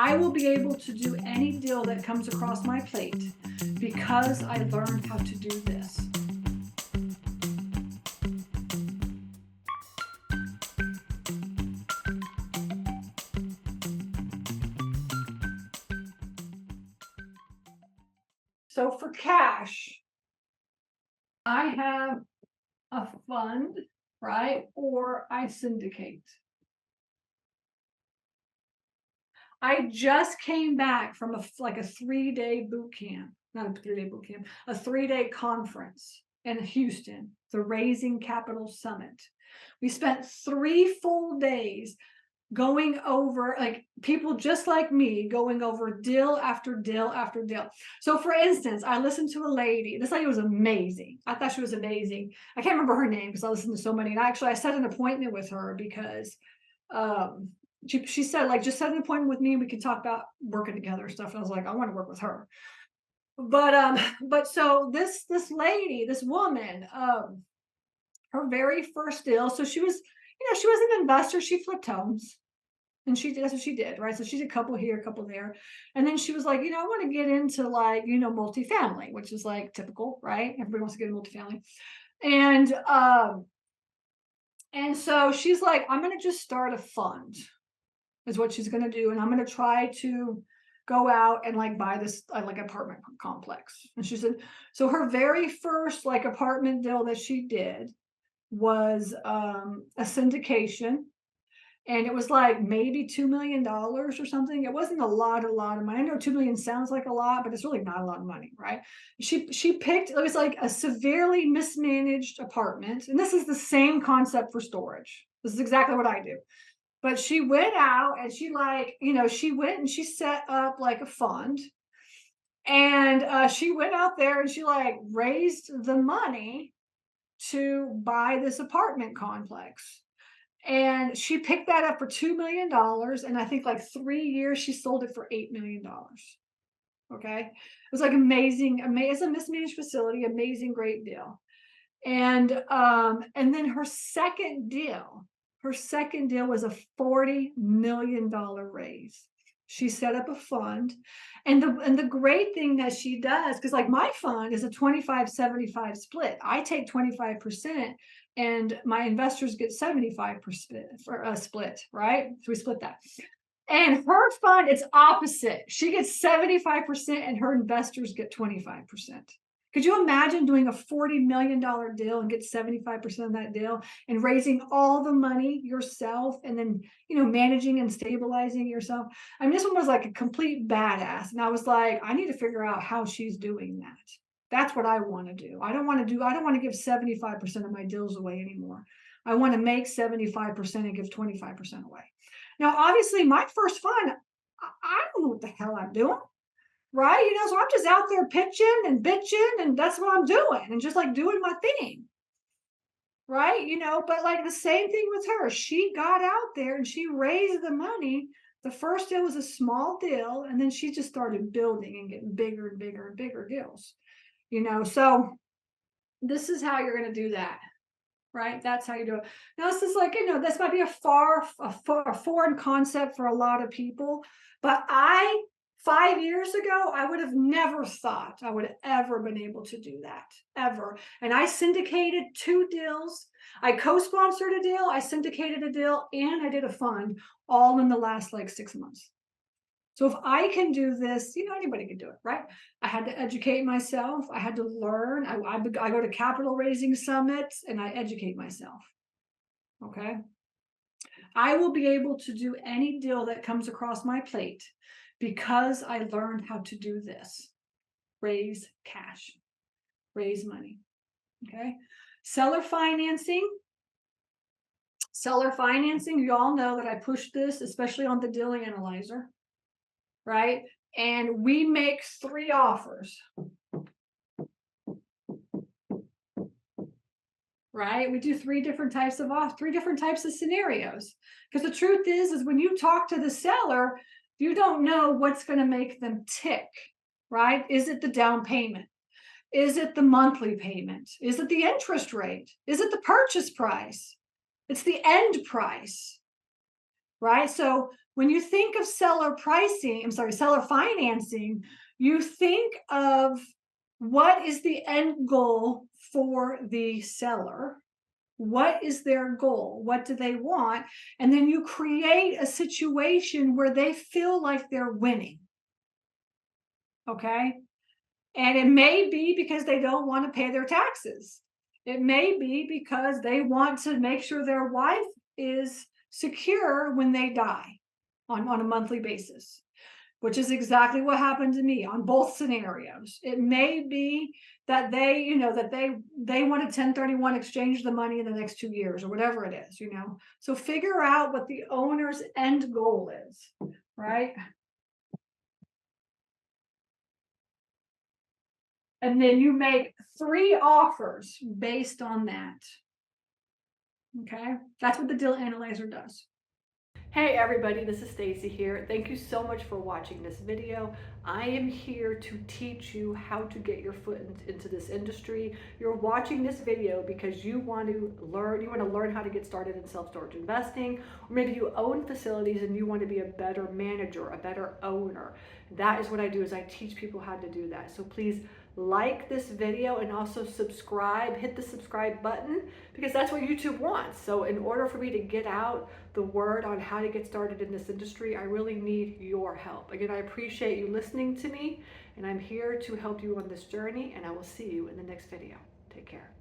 I will be able to do any deal that comes across my plate because I learned how to do this. So for cash, I have a fund, right? Or I syndicate. I just came back from a 3-day boot camp, not a 3-day boot camp, a 3-day conference in Houston, the Raising Capital Summit. We spent 3 full days going over, like, people just like me going over deal after deal after deal. So for instance, I listened to a lady. This lady was amazing. I thought she was amazing. I can't remember her name because I listened to so many. And I set an appointment with her because she said, like, just set an appointment with me and we can talk about working together and stuff. And I was like, I want to work with her. But so this lady, this woman, her very first deal. So she was an investor. She flipped homes. And that's what she did, right? So she did a couple here, a couple there. And then she was like, I want to get into multifamily, which is like typical, right? Everybody wants to get into multifamily. And so she's like, I'm going to just start a fund is what she's going to do. And I'm going to try to go out and buy this apartment complex. And she said, so her very first apartment deal that she did was a syndication. And it was maybe $2 million or something. It wasn't a lot of money. I know 2 million sounds like a lot, but it's really not a lot of money, right? She picked, it was like a severely mismanaged apartment. And this is the same concept for storage. This is exactly what I do. But she went out and she went and she set up a fund. And she went out there and she raised the money to buy this apartment complex. And she picked that up for $2 million. And I think 3 years, she sold it for $8 million. Okay. It was amazing. It's a mismanaged facility, amazing, great deal. And then her second deal was a $40 million raise. She set up a fund. And the great thing that she does, because my fund is a 25-75 split. I take 25%. And my investors get 75% for a split, right? So we split that. And her fund, it's opposite. She gets 75% and her investors get 25%. Could you imagine doing a $40 million deal and get 75% of that deal and raising all the money yourself and then, managing and stabilizing yourself? I mean, this one was a complete badass. And I was like, I need to figure out how she's doing that. That's what I want to do. I don't want to give 75% of my deals away anymore. I want to make 75% and give 25% away. Now, obviously, my first fund, I don't know what the hell I'm doing, right? So I'm just out there pitching and bitching, and that's what I'm doing, and just doing my thing, right? But the same thing with her. She got out there and she raised the money. The first deal was a small deal, and then she just started building and getting bigger and bigger and bigger deals. So this is how you're going to do that, right? That's how you do it. Now, this is this might be a foreign concept for a lot of people, but 5 years ago, I would have never thought I would have ever been able to do that, ever. And I syndicated 2 deals. I co-sponsored a deal, I syndicated a deal, and I did a fund all in the last 6 months. So if I can do this, anybody can do it, right? I had to educate myself. I had to learn. I go to capital raising summits and I educate myself. Okay. I will be able to do any deal that comes across my plate because I learned how to do this. Raise cash, raise money. Okay. Seller financing. You all know that I push this, especially on the deal analyzer. Right? And we make 3 offers. Right? We do 3 different types of 3 different types of scenarios. Because the truth is when you talk to the seller, you don't know what's going to make them tick. Right? Is it the down payment? Is it the monthly payment? Is it the interest rate? Is it the purchase price? It's the end price. Right? So when you think of seller financing, you think of what is the end goal for the seller? What is their goal? What do they want? And then you create a situation where they feel like they're winning. Okay. And it may be because they don't want to pay their taxes. It may be because they want to make sure their wife is secure when they die on a monthly basis, which is exactly what happened to me on both scenarios. It may be that they want to 1031 exchange the money in the next 2 years or whatever it is, So figure out what the owner's end goal is, right? And then you make 3 offers based on that. Okay, that's what the deal analyzer does. Hey everybody, this is Stacy here. Thank you so much for watching this video. I am here to teach you how to get your foot into this industry. You're watching this video because you want to learn how to get started in self-storage investing, or maybe you own facilities and you want to be a better manager, a better owner. That is what I do, is I teach people how to do that. So please like this video and also subscribe, hit the subscribe button, because that's what YouTube wants. So in order for me to get out the word on how to get started in this industry, I really need your help. Again, I appreciate you listening to me, and I'm here to help you on this journey, and I will see you in the next video. Take care.